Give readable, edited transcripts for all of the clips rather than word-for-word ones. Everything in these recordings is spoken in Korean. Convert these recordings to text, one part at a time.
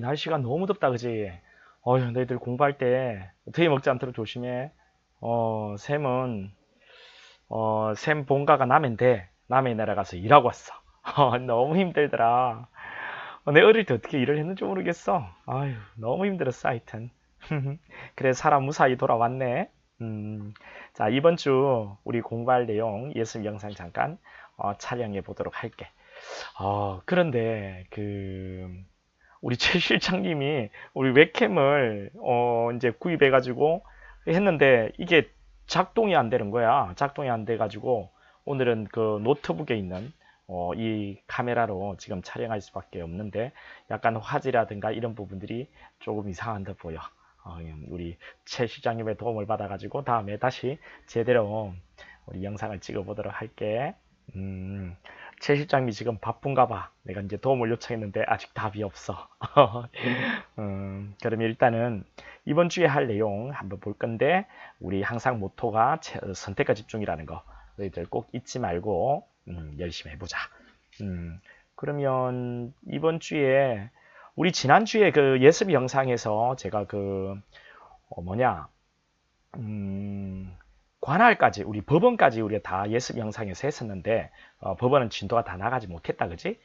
날씨가 너무 덥다, 그지? 너희들 공부할 때 더위 먹지 않도록 조심해. 샘은, 샘 본가가 남해인데, 남해 내려가서 일하고 왔어. 너무 힘들더라. 내 어릴 때 어떻게 일을 했는지 모르겠어. 아유, 너무 힘들었어, 하여튼. 그래, 사람 무사히 돌아왔네. 음, 자, 이번 주 우리 공부할 내용 예습 영상 잠깐 촬영해 보도록 할게. 그런데 우리 최 실장님이 우리 웹캠을 이제 구입해가지고 했는데 이게 작동이 안 되는 거야. 작동이 안 돼가지고 오늘은 그 노트북에 있는 이 카메라로 지금 촬영할 수밖에 없는데 약간 화질이라든가 이런 부분들이 조금 이상한 듯 보여. 우리 최 실장님의 도움을 받아가지고 다음에 다시 제대로 우리 영상을 찍어보도록 할게. 음, 최 실장님이 지금 바쁜가 봐. 내가 이제 도움을 요청했는데 아직 답이 없어. 그러면 일단은 이번 주에 할 내용 한번 볼 건데 우리 항상 모토가 선택과 집중이라는 거 너희들 꼭 잊지 말고 열심히 해보자. 그러면 이번 주에 우리 지난주에 그 예습 영상에서 제가 뭐냐 관할까지 우리 법원까지 우리가 다 예습 영상에서 했었는데 법원은 진도가 다 나가지 못했다 그지?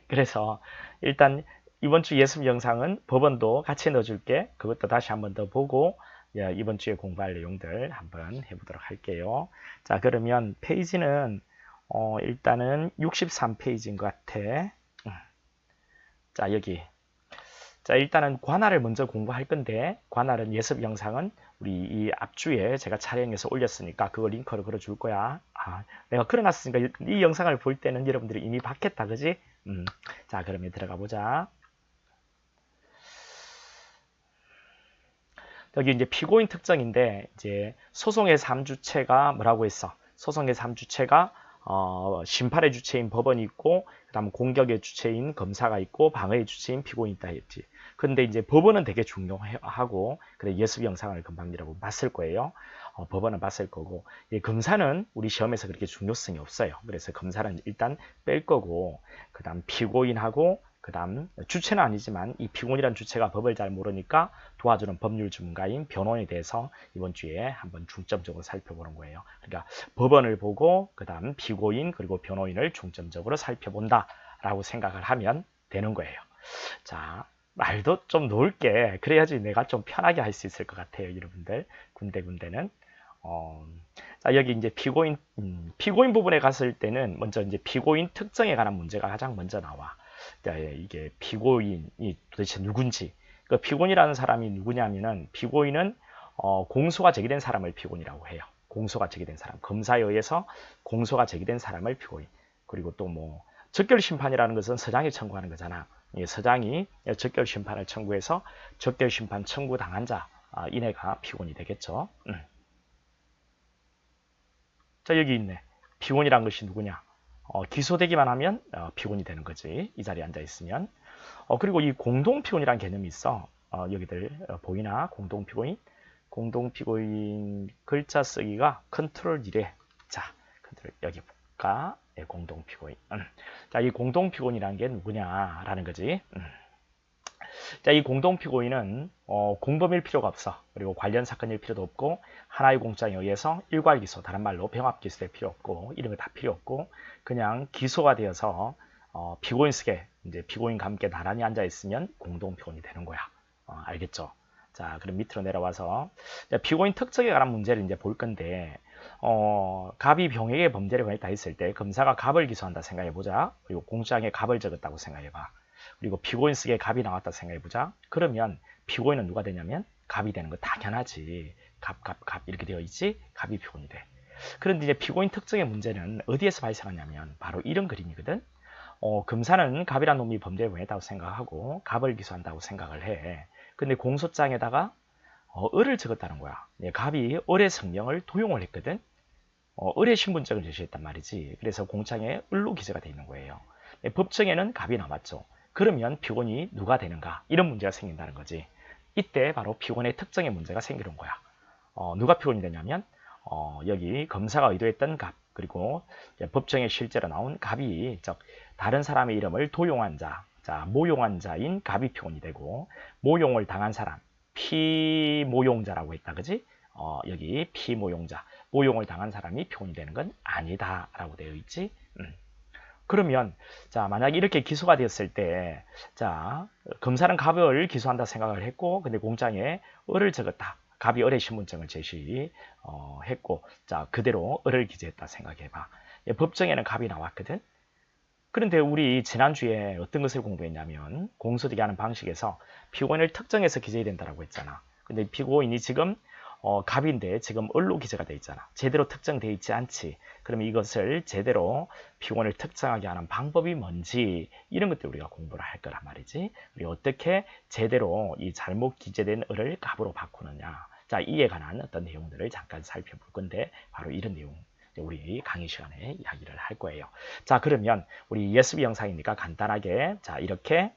그래서 일단 이번 주 예습 영상은 법원도 같이 넣어줄게. 그것도 다시 한번 더 보고 이번 주에 공부할 내용들 한번 해보도록 할게요. 자 그러면 페이지는 일단은 63페이지인 것 같아. 자 여기 자 일단은 관할을 먼저 공부할 건데 관할은 예습 영상은 우리 이 앞주에 제가 촬영해서 올렸으니까 그거 링크를 걸어줄 거야. 내가 걸어놨으니까 이 영상을 볼 때는 여러분들이 이미 봤겠다 그지? 자 그러면 들어가 보자. 여기 이제 피고인 특정인데 이제 소송의 3주체가 뭐라고 했어? 소송의 3주체가 심판의 주체인 법원이 있고 그다음 공격의 주체인 검사가 있고 방어의 주체인 피고인이 있다 했지. 근데 이제 법원은 되게 중요하고 그래 예습 영상을 금방 여러분 봤을 거예요. 법원은 봤을 거고 검사는 우리 시험에서 그렇게 중요성이 없어요. 그래서 검사는 일단 뺄 거고 그다음 피고인하고 그다음 주체는 아니지만 이 피고인이라는 주체가 법을 잘 모르니까 도와주는 법률 전문가인 변호인에 대해서 이번 주에 한번 중점적으로 살펴보는 거예요. 그러니까 법원을 보고 그다음 피고인 그리고 변호인을 중점적으로 살펴본다라고 생각을 하면 되는 거예요. 자, 말도 좀 놓을게. 그래야지 내가 좀 편하게 할 수 있을 것 같아요, 여러분들. 군데군데는. 자, 여기 이제 피고인 부분에 갔을 때는 먼저 이제 피고인 특정에 관한 문제가 가장 먼저 나와. 이게 피고인이 도대체 누군지. 그 피고인이라는 사람이 누구냐면은 피고인은 공소가 제기된 사람을 피고인이라고 해요. 공소가 제기된 사람. 검사에 의해서 공소가 제기된 사람을 피고인. 그리고 또 뭐 적결 심판이라는 것은 서장이 청구하는 거잖아. 서장이 적결 심판을 청구해서 적결 심판 청구 당한 자 이내가 피고인이 되겠죠. 자 여기 있네. 피고인이란 것이 누구냐? 기소되기만 하면 피고인이 되는 거지. 이 자리에 앉아 있으면. 그리고 이 공동피고인이라는 개념이 있어. 여기들 보이나? 공동피고인. 공동피고인 글자 쓰기가 컨트롤 1에 자, 컨트롤 여기 볼까? 네, 공동피고인. 자, 이 공동피고인이라는 게 누구냐라는 거지. 자, 이 공동피고인은 공범일 필요가 없어. 그리고 관련 사건일 필요도 없고 하나의 공장에 의해서 일괄기소, 다른 말로 병합기소될 필요 없고 이런 거 다 필요 없고 그냥 기소가 되어서 피고인 측에 이제 피고인과 함께 나란히 앉아 있으면 공동피고인이 되는 거야. 알겠죠? 자, 그럼 밑으로 내려와서 피고인 특정에 관한 문제를 이제 볼 건데 갑이 병에게 범죄를 범했다 했을 때 검사가 갑을 기소한다 생각해 보자. 그리고 공장에 갑을 적었다고 생각해 봐. 그리고 피고인 측에 갑이 나왔다 생각해 보자. 그러면 피고인은 누가 되냐면 갑이 되는 거 당연하지. 갑 이렇게 되어 있지. 갑이 피고인이 돼. 그런데 이제 피고인 특정의 문제는 어디에서 발생하냐면 바로 이런 그림이거든. 검사는 갑이라는 놈이 범죄를 범했다고 생각하고 갑을 기소한다고 생각을 해. 근데 공소장에다가 을을 적었다는 거야. 갑이 을의 성명을 도용을 했거든. 을의 신분증을 제시했단 말이지. 그래서 공장에 을로 기재가 되어 있는 거예요. 법정에는 갑이 남았죠. 그러면 피고인이 누가 되는가? 이런 문제가 생긴다는 거지. 이때 바로 피고인의 특정의 문제가 생기는 거야. 누가 피고인이 되냐면 여기 검사가 의도했던 갑 그리고 법정에 실제로 나온 갑이 즉 다른 사람의 이름을 도용한 자 자, 모용한 자인 갑이 피곤이 되고, 모용을 당한 사람, 피모용자라고 했다. 그지? 여기 피모용자, 모용을 당한 사람이 피곤이 되는 건 아니다라고 되어 있지. 그러면 자, 만약 이렇게 기소가 되었을 때, 자, 검사는 갑을 기소한다 생각을 했고, 근데 공장에 을을 적었다. 갑이 을의 신분증을 제시했고, 자, 그대로 을을 기재했다 생각해봐. 법정에는 갑이 나왔거든. 그런데 우리 지난주에 어떤 것을 공부했냐면, 공소되게 하는 방식에서 피고인을 특정해서 기재해야 된다고 했잖아. 근데 피고인이 지금 갑인데 지금 을로 기재가 돼 있잖아. 제대로 특정돼 있지 않지. 그러면 이것을 제대로 피고인을 특정하게 하는 방법이 뭔지, 이런 것들 우리가 공부를 할 거란 말이지. 우리 어떻게 제대로 이 잘못 기재된 을을 갑으로 바꾸느냐. 자, 이에 관한 어떤 내용들을 잠깐 살펴볼 건데, 바로 이런 내용 우리 강의 시간에 이야기를 할 거예요. 자, 그러면 우리 예습 영상이니까 간단하게, 자, 이렇게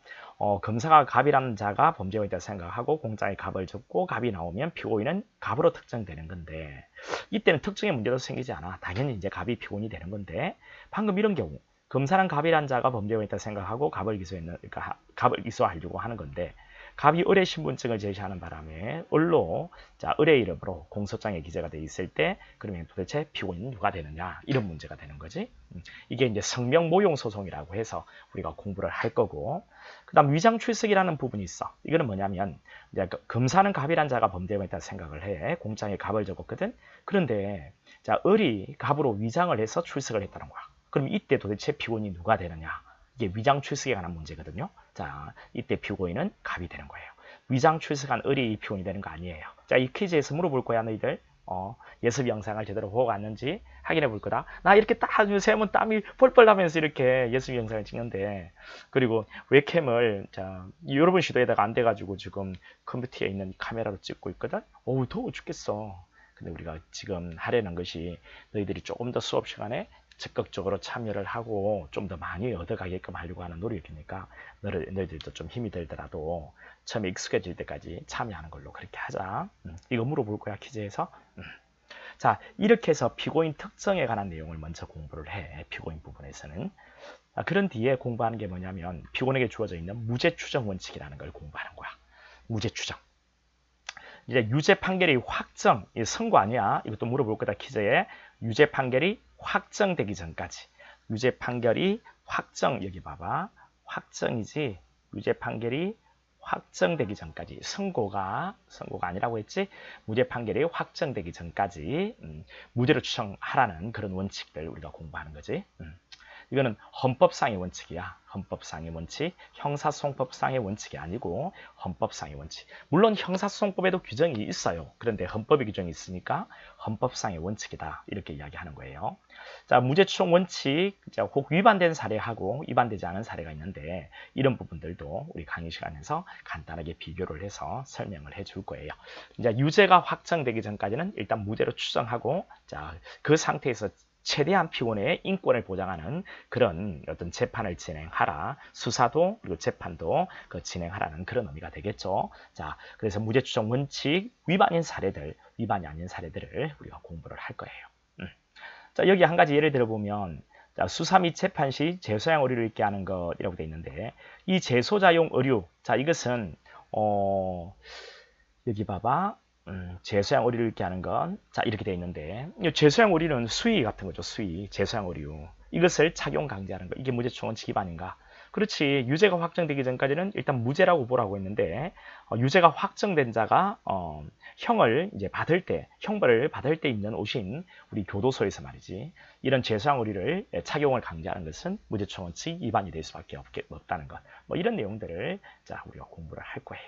검사가 갑이라는 자가 범죄가 있다 생각하고 공장에 갑을 적고 갑이 나오면 피고인은 갑으로 특정되는 건데, 이때는 특정의 문제도 생기지 않아. 당연히 이제 갑이 피고인이 되는 건데, 방금 이런 경우 검사는 갑이라는 자가 범죄가 있다 생각하고 갑을 기소했는, 그러니까 갑을 기소하려고 하는 건데, 갑이 을의 신분증을 제시하는 바람에 을로, 자, 을의 이름으로 공소장에 기재가 돼 있을 때, 그러면 도대체 피고인은 누가 되느냐, 이런 문제가 되는 거지. 이게 이제 성명 모용 소송이라고 해서 우리가 공부를 할 거고, 그다음 위장 출석이라는 부분이 있어. 이거는 뭐냐면 이제 검사는 갑이란 자가 범죄가 있다 생각을 해. 공장에 갑을 적었거든. 그런데 자, 을이 갑으로 위장을 해서 출석을 했다는 거야. 그럼 이때 도대체 피고인이 누가 되느냐? 이게 위장 출석에 관한 문제거든요. 자, 이때 피고인은 갑이 되는 거예요. 위장 출석한 을이 피고인이 되는 거 아니에요. 자, 이 퀴즈에서 물어볼 거야, 너희들. 예습 영상을 제대로 보고 왔는지 확인해 볼 거다. 나 이렇게 딱 세면 땀이 뻘뻘 나면서 이렇게 예습 영상을 찍는데, 그리고 웹캠을, 자, 여러분 시도에다가 안 돼가지고 지금 컴퓨터에 있는 카메라로 찍고 있거든. 어우, 더워 죽겠어. 근데 우리가 지금 하려는 것이 너희들이 조금 더 수업 시간에 적극적으로 참여를 하고 좀 더 많이 얻어가게끔 하려고 하는 노력이니까, 너희들도 좀 힘이 들더라도 처음에 익숙해질 때까지 참여하는 걸로 그렇게 하자. 이거 물어볼 거야, 퀴즈에서. 자, 이렇게 해서 피고인 특정에 관한 내용을 먼저 공부를 해. 피고인 부분에서는. 그런 뒤에 공부하는 게 뭐냐면, 피고인에게 주어져 있는 무죄 추정 원칙이라는 걸 공부하는 거야. 무죄 추정. 이제 유죄 판결이 확정, 이 선고 아니야. 이것도 물어볼 거다, 퀴즈에. 유죄 판결이 확정되기 전까지. 유죄 판결이 확정, 여기 봐봐. 확정이지. 유죄 판결이 확정되기 전까지. 선고가 아니라고 했지. 무죄 판결이 확정되기 전까지 무죄로 추정하라는 그런 원칙들 우리가 공부하는 거지. 이거는 헌법상의 원칙이야. 헌법상의 원칙, 형사소송법상의 원칙이 아니고 헌법상의 원칙. 물론 형사소송법에도 규정이 있어요. 그런데 헌법의 규정이 있으니까 헌법상의 원칙이다. 이렇게 이야기하는 거예요. 자, 무죄추정 원칙, 혹 위반된 사례하고 위반되지 않은 사례가 있는데, 이런 부분들도 우리 강의 시간에서 간단하게 비교를 해서 설명을 해줄 거예요. 이제 유죄가 확정되기 전까지는 일단 무죄로 추정하고, 자, 그 상태에서 최대한 피고인의 인권을 보장하는 그런 어떤 재판을 진행하라. 수사도 그리고 재판도 진행하라는 그런 의미가 되겠죠. 자, 그래서 무죄 추정 원칙 위반인 사례들, 위반이 아닌 사례들을 우리가 공부를 할 거예요. 자, 여기 한 가지 예를 들어보면, 자, 수사 및 재판 시 제소양 의료를 읽게 하는 것이라고 되어 있는데, 이 제소자용 의료, 자, 이것은 여기 봐봐. 제소양 오리를 읽게 하는 건, 자, 이렇게 되어 있는데, 제소양 오리는 수의 같은 거죠. 수의, 제소양 오류. 이것을 착용 강제하는 거. 이게 무죄추정 원칙 위반인가? 그렇지. 유죄가 확정되기 전까지는 일단 무죄라고 보라고 했는데, 유죄가 확정된 자가 형을 이제 받을 때, 형벌을 받을 때 입는 옷인 우리 교도소에서 말이지, 이런 제소양 오리를 착용을 강제하는 것은 무죄추정 원칙 위반이 될 수밖에 없다는 것. 뭐 이런 내용들을 자, 우리가 공부를 할 거예요.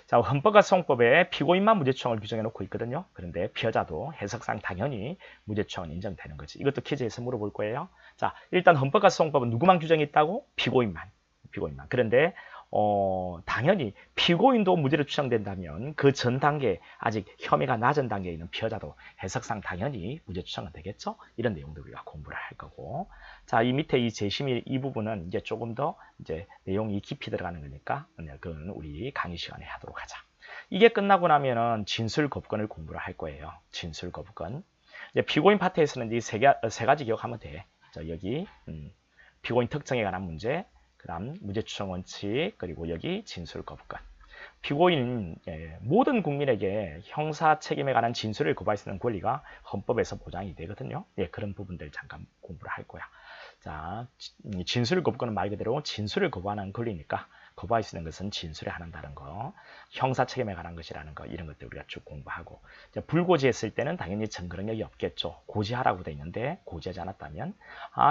자, 헌법과 소송법에 피고인만 무죄추정을 규정해 놓고 있거든요. 그런데 피해자도 해석상 당연히 무죄추정은 인정되는 거지. 이것도 퀴즈에서 물어볼 거예요. 자, 일단 헌법과 소송법은 누구만 규정이 있다고? 피고인만. 그런데 당연히 피고인도 무죄로 추정된다면 그 전 단계, 아직 혐의가 낮은 단계에 있는 피해자도 해석상 당연히 무죄 추정은 되겠죠. 이런 내용도 우리가 공부를 할 거고. 자, 이 밑에 이 재심의 이 부분은 이제 조금 더 이제 내용이 깊이 들어가는 거니까 그건 우리 강의 시간에 하도록 하자. 이게 끝나고 나면은 진술 거부권을 공부를 할 거예요. 진술 거부권. 이제 피고인 파트에서는 이 세 가지 기억하면 돼. 자, 여기 피고인 특정에 관한 문제, 그다음 무죄 추정 원칙, 그리고 여기 진술 거부권. 피고인은 모든 국민에게 형사 책임에 관한 진술을 거부할 수 있는 권리가 헌법에서 보장이 되거든요. 그런 부분들 잠깐 공부를 할 거야. 자, 진술 거부권은 말 그대로 진술을 거부하는 권리니까 거부할 수 있는 것은 진술에 한한다는 거, 형사 책임에 관한 것이라는 거, 이런 것들 우리가 쭉 공부하고, 불고지했을 때는 당연히 증거 능력이 없겠죠. 고지하라고 돼 있는데 고지하지 않았다면,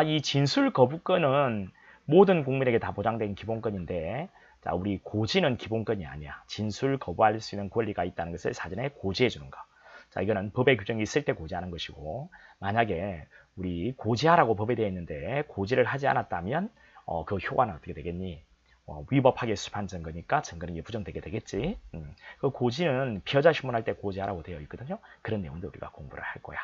이 진술 거부권은 모든 국민에게 다 보장된 기본권인데, 자, 우리 고지는 기본권이 아니야. 진술 거부할 수 있는 권리가 있다는 것을 사전에 고지해 주는 거. 자, 이거는 법의 규정이 있을 때 고지하는 것이고, 만약에 우리 고지하라고 법에 되어 있는데 고지를 하지 않았다면 그 효과는 어떻게 되겠니? 위법하게 수집한 증거니까 증거능력이 부정되게 되겠지. 그 고지는 피해자 신문할 때 고지하라고 되어 있거든요. 그런 내용도 우리가 공부를 할 거야.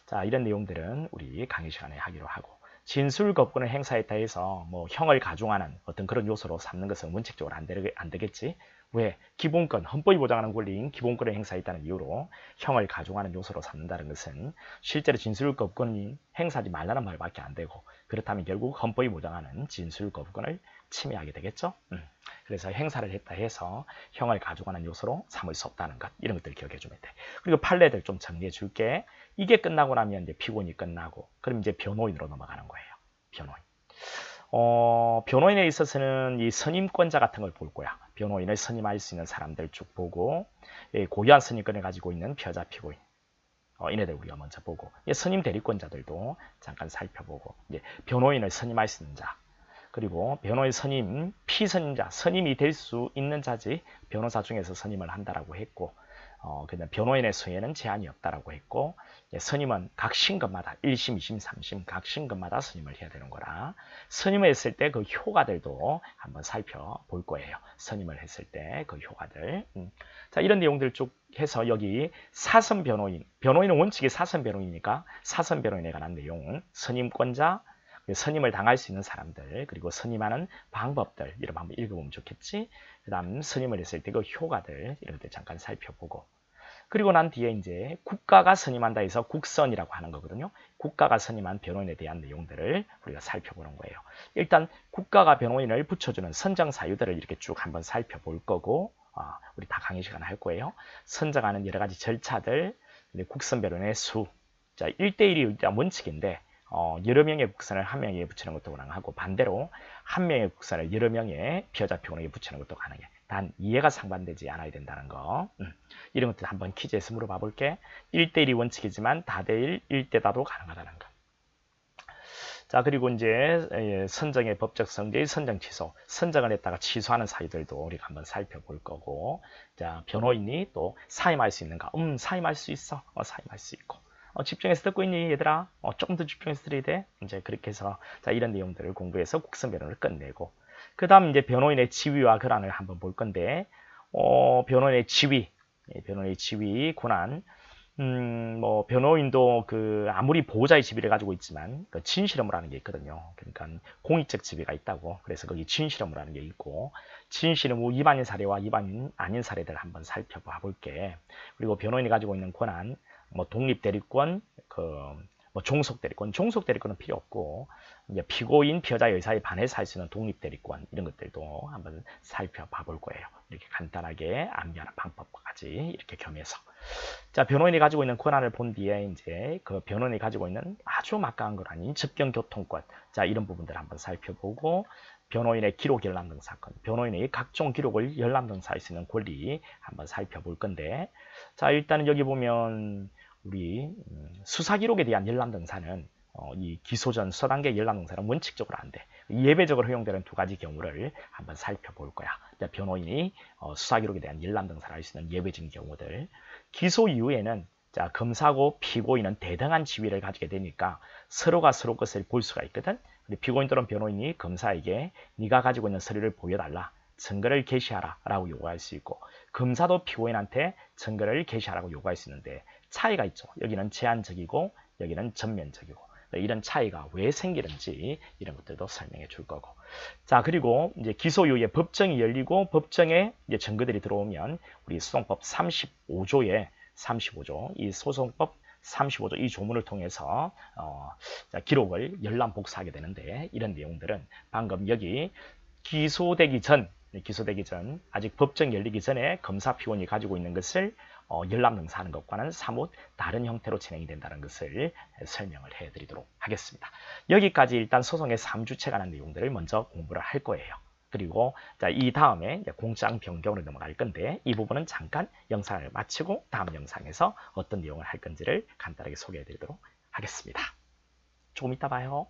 자, 이런 내용들은 우리 강의 시간에 하기로 하고, 진술 거부권을 행사했다 해서 뭐 형을 가중하는 어떤 그런 요소로 삼는 것은 원칙적으로 안 되겠지. 왜? 기본권, 헌법이 보장하는 권리인 기본권을 행사했다는 이유로 형을 가중하는 요소로 삼는다는 것은 실제로 진술 거부권이 행사하지 말라는 말밖에 안 되고, 그렇다면 결국 헌법이 보장하는 진술 거부권을 침해하게 되겠죠. 그래서 행사를 했다 해서 형을 가중하는 요소로 삼을 수 없다는 것, 이런 것들 기억해 주면 돼. 그리고 판례들 좀 정리해 줄게. 이게 끝나고 나면 이제 피고인이 끝나고, 그럼 이제 변호인으로 넘어가는 거예요. 변호인. 변호인에 있어서는 이 선임권자 같은 걸 볼 거야. 변호인을 선임할 수 있는 사람들 쭉 보고, 고유한 선임권을 가지고 있는 피해자 피고인. 이네들 우리가 먼저 보고, 선임 대리권자들도 잠깐 살펴보고, 이제 변호인을 선임할 수 있는 자, 그리고 변호인 선임, 피선임자, 선임이 될 수 있는 자지 변호사 중에서 선임을 한다라고 했고, 그다음 변호인의 수혜는 제한이 없다라고 했고, 선임은 각 신급마다 1심, 2심, 3심 각 신급마다 선임을 해야 되는 거라, 선임을 했을 때 그 효과들도 한번 살펴볼 거예요. 선임을 했을 때 그 효과들. 자, 이런 내용들 쭉 해서 여기 사선 변호인, 변호인은 원칙이 사선 변호인이니까 사선 변호인에 관한 내용, 선임권자, 선임을 당할 수 있는 사람들, 그리고 선임하는 방법들, 이런 거 한번 읽어보면 좋겠지. 그 다음 선임을 했을 때 그 효과들, 이런 것들 잠깐 살펴보고, 그리고 난 뒤에 이제 국가가 선임한다 해서 국선이라고 하는 거거든요. 국가가 선임한 변호인에 대한 내용들을 우리가 살펴보는 거예요. 일단 국가가 변호인을 붙여주는 선정 사유들을 이렇게 쭉 한번 살펴볼 거고, 우리 다 강의 시간에 할 거예요. 선정하는 여러 가지 절차들, 국선 변호인의 수, 자, 1대1이 원칙인데, 여러 명의 국선을 한 명에게 붙이는 것도 가능하고, 반대로 한 명의 국선을 여러 명의 피해자 피고인에게 붙이는 것도 가능해. 단 이해가 상반되지 않아야 된다는 거. 이런 것들 한번 퀴즈에서 물어봐 볼게. 1대1이 원칙이지만 다대1, 1대다도 가능하다는 거. 자, 그리고 이제 선정의 법적 성질, 선정 취소, 선정을 했다가 취소하는 사유들도 우리가 한번 살펴볼 거고, 자, 변호인이 또 사임할 수 있는가? 사임할 수 있어. 사임할 수 있고. 집중해서 듣고 있니 얘들아? 조금 더 집중해서 들어야 돼. 이제 그렇게 해서 자, 이런 내용들을 공부해서 국선 변호를 끝내고, 그 다음 이제 변호인의 지위와 권한을 한번 볼 건데, 변호인의 지위, 변호인의 지위, 권한, 뭐 변호인도 그 아무리 보호자의 지위를 가지고 있지만 그 진실의무라는 게 있거든요. 그러니까 공익적 지위가 있다고. 그래서 거기 진실의무라는 게 있고, 진실의무 위반인 사례와 위반인 아닌 사례들을 한번 살펴봐 볼게. 그리고 변호인이 가지고 있는 권한, 뭐 독립대리권, 뭐 종속대리권, 종속대리권은 필요 없고, 이제 피고인, 피해자의 의사에 반해서 할 수 있는 독립대리권, 이런 것들도 한번 살펴봐 볼 거예요. 이렇게 간단하게 암기하는 방법까지 이렇게 겸해서. 자, 변호인이 가지고 있는 권한을 본 뒤에 이제 그 변호인이 가지고 있는 아주 막강한 권한인 접견교통권, 자, 이런 부분들을 한번 살펴보고, 변호인의 기록 열람 등 사건, 변호인의 각종 기록을 열람 등사할 수 있는 권리 한번 살펴볼 건데, 자, 일단은 여기 보면 우리 수사 기록에 대한 열람 등사는 이 기소 전 서단계 열람 등사는 원칙적으로 안 돼. 예외적으로 허용되는 두 가지 경우를 한번 살펴볼 거야. 변호인이 수사 기록에 대한 열람 등사를 할 수 있는 예외적인 경우들. 기소 이후에는 자, 검사하고 피고인은 대등한 지위를 가지게 되니까 서로가 서로 것을 볼 수가 있거든. 피고인 또는 변호인이 검사에게 네가 가지고 있는 서류를 보여달라, 증거를 게시하라 라고 요구할 수 있고, 검사도 피고인한테 증거를 게시하라고 요구할 수 있는데 차이가 있죠. 여기는 제한적이고 여기는 전면적이고, 이런 차이가 왜 생기는지 이런 것들도 설명해 줄 거고. 자, 그리고 이제 기소 이후에 법정이 열리고 법정에 이제 증거들이 들어오면 우리 소송법 35조에 35조 이 소송법 35조 이 조문을 통해서 기록을 열람 복사하게 되는데 이런 내용들은 방금 여기 기소되기 전 아직 법정 열리기 전에 검사 피고인이 가지고 있는 것을 열람 능사하는 것과는 사뭇 다른 형태로 진행이 된다는 것을 설명을 해드리도록 하겠습니다. 여기까지 일단 소송의 3주체에 관한 내용들을 먼저 공부를 할 거예요. 그리고 이 다음에 공장 변경으로 넘어갈 건데 이 부분은 잠깐 영상을 마치고 다음 영상에서 어떤 내용을 할 건지를 간단하게 소개해 드리도록 하겠습니다. 조금 이따 봐요.